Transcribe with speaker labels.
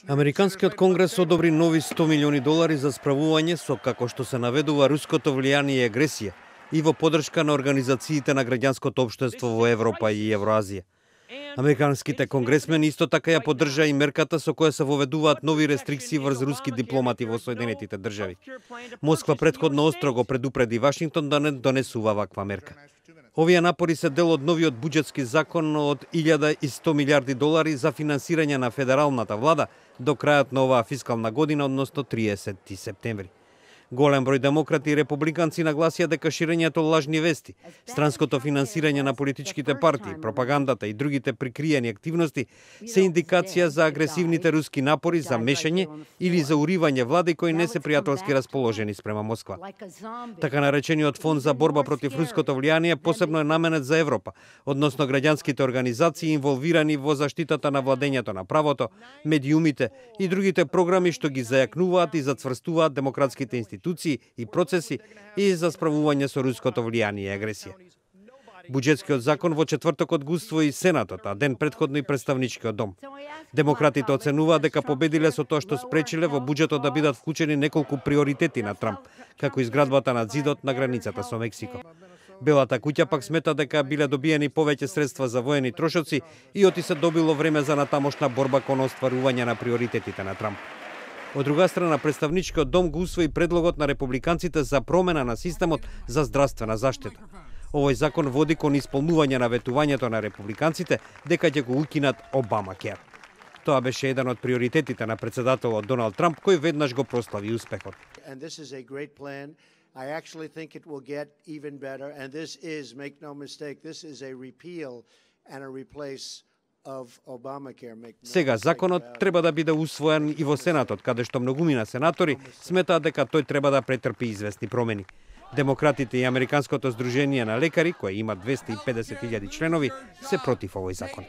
Speaker 1: Американскиот конгрес одобри нови $100 милиони за справување со, како што се наведува, руското влијание и агресија и во поддршка на организациите на граѓанското општество во Европа и Евроазија. Американските конгресмени исто така ја поддржаа и мерката со која се воведуваат нови рестрикции врз руски дипломати во Соединетите држави. Москва претходно острого предупреди Вашингтон да не донесува ваква мерка. Овие напори се дел од новиот буџетски закон од $1.100 милиарди за финансирање на федералната влада до крајот на оваа фискална година, односно 30 септември. Голем број демократи и републиканци нагласија дека ширењето лажни вести, странското финансирање на политичките партии, пропагандата и другите прикриени активности се индикација за агресивните руски напори за мешање или за уривање влади кои не се пријателски расположени спрема Москва. Така наречениот фонд за борба против руското влијание посебно е наменет за Европа, односно граѓанските организации инволвирани во заштитата на владењето на правото, медиумите и другите програми што ги зајакнуваат и зацврстуваат демократските институции и процеси и за справување со руското влијание и агресија. Буџетскиот закон во четвртокот го усвои Сенатот, а ден претходно и Представничкиот дом. Демократите оценуваат дека победиле со тоа што спречиле во буџетот да бидат вклучени неколку приоритети на Трамп, како изградбата на зидот на границата со Мексико. Белата куќа пак смета дека биле добиени повеќе средства за воени трошоци и оти се добило време за натамошна борба кон остварување на приоритетите на Трамп. Од друга страна, Представничкиот дом го усвои предлогот на републиканците за промена на системот за здравствена заштита. Овој закон води кон исполнување на ветувањето на републиканците дека ќе го укинат Обамакер. Тоа беше еден од приоритетите на председателот Доналд Трамп, кој веднаш го прослави успехот.
Speaker 2: I actually think it will get even better, and this is, make no mistake, this is a repeal and a replace of Obamacare.
Speaker 1: Сега законот треба да биде усвоен и во Сенатот, каде што многумина сенатори сметаат дека тој треба да претрпи известни промени. Демократите и Американското здружение на лекари, кои има 250.000 членови, се против овој закон.